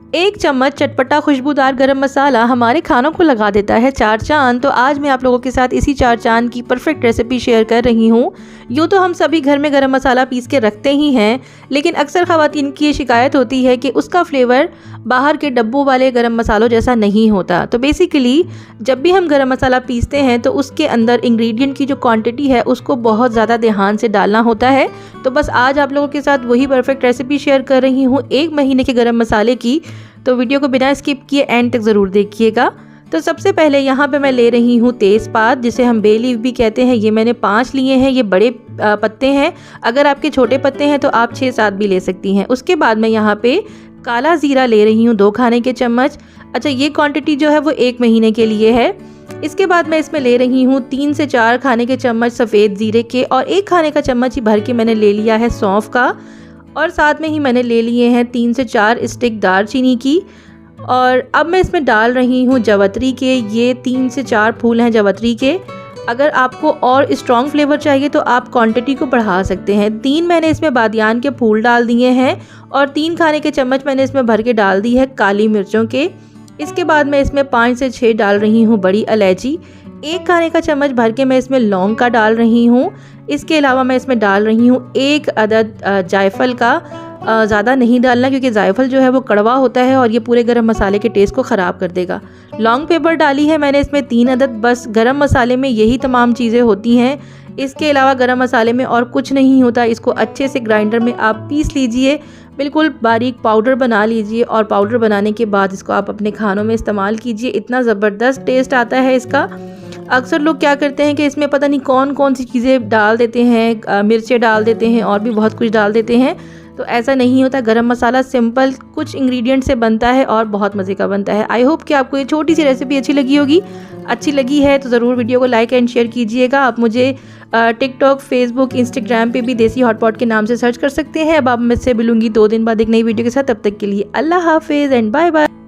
एक चम्मच चटपटा खुशबूदार गरम मसाला हमारे खानों को लगा देता है चार चांद। तो आज मैं आप लोगों के साथ इसी चार चांद की परफेक्ट रेसिपी शेयर कर रही हूँ। यूँ तो हम सभी घर में गरम मसाला पीस के रखते ही हैं, लेकिन अक्सर ख़वातीन की ये शिकायत होती है कि उसका फ्लेवर बाहर के डब्बों वाले गरम मसालों जैसा नहीं होता। तो बेसिकली जब भी हम गरम मसाला पीसते हैं तो उसके अंदर इंग्रेडिएंट की जो क्वांटिटी है उसको बहुत ज़्यादा ध्यान से डालना होता है। तो बस आज आप लोगों के साथ वही परफेक्ट रेसिपी शेयर कर रही हूँ 1 महीने के गरम मसाले की। तो वीडियो को बिना स्किप किए एंड तक ज़रूर देखिएगा। तो सबसे पहले यहाँ पे मैं ले रही हूँ तेज़पात, जिसे हम बे लीफ भी कहते हैं। ये मैंने 5 लिए हैं। ये बड़े पत्ते हैं। अगर आपके छोटे पत्ते हैं तो आप 6-7 भी ले सकती हैं। उसके बाद मैं यहाँ पे काला ज़ीरा ले रही हूँ 2 खाने के चम्मच। अच्छा, ये क्वांटिटी जो है वो 1 महीने के लिए है। इसके बाद मैं इसमें ले रही हूँ 3 से 4 खाने के चम्मच सफ़ेद ज़ीरे के, और 1 खाने का चम्मच ही भर के मैंने ले लिया है सौंफ का, और साथ में ही मैंने ले लिए हैं 3 से 4 स्टिक दालचीनी की। और अब मैं इसमें डाल रही हूँ जवतरी के। ये 3 से 4 फूल हैं जवतरी के। अगर आपको और स्ट्रॉन्ग फ्लेवर चाहिए तो आप क्वांटिटी को बढ़ा सकते हैं। 3 मैंने इसमें बादियान के फूल डाल दिए हैं, और 3 खाने के चम्मच मैंने इसमें भर के डाल दी है काली मिर्चों के। इसके बाद मैं इसमें 5 से 6 डाल रही हूँ बड़ी इलायची। 1 खाने का चम्मच भर के मैं इसमें लौंग का डाल रही हूँ। इसके अलावा मैं इसमें डाल रही हूँ 1 अदद जायफल का। ज़्यादा नहीं डालना, क्योंकि जायफल जो है वो कड़वा होता है और ये पूरे गरम मसाले के टेस्ट को ख़राब कर देगा। लौंग पेपर डाली है मैंने इसमें 3 अदद। बस गरम मसाले में यही तमाम चीज़ें होती हैं। इसके अलावा गरम मसाले में और कुछ नहीं होता। इसको अच्छे से ग्राइंडर में आप पीस लीजिए, बिल्कुल बारीक पाउडर बना लीजिए, और पाउडर बनाने के बाद इसको आप अपने खानों में इस्तेमाल कीजिए। इतना ज़बरदस्त टेस्ट आता है इसका। अक्सर लोग क्या करते हैं कि इसमें पता नहीं कौन कौन सी चीज़ें डाल देते हैं, मिर्चें डाल देते हैं और भी बहुत कुछ डाल देते हैं। तो ऐसा नहीं होता। गरम मसाला सिंपल कुछ इंग्रेडिएंट से बनता है और बहुत मज़े का बनता है। आई होप कि आपको ये छोटी सी रेसिपी अच्छी लगी होगी। अच्छी लगी है तो ज़रूर वीडियो को लाइक एंड शेयर कीजिएगा। आप मुझे टिकटॉक, फेसबुक, इंस्टाग्राम पे भी देसी हॉटपॉट के नाम से सर्च कर सकते हैं। अब आप मुझसे मिलूंगी 2 दिन बाद एक नई वीडियो के साथ। तब तक के लिए अल्लाह हाफिज़ एंड बाय बाय।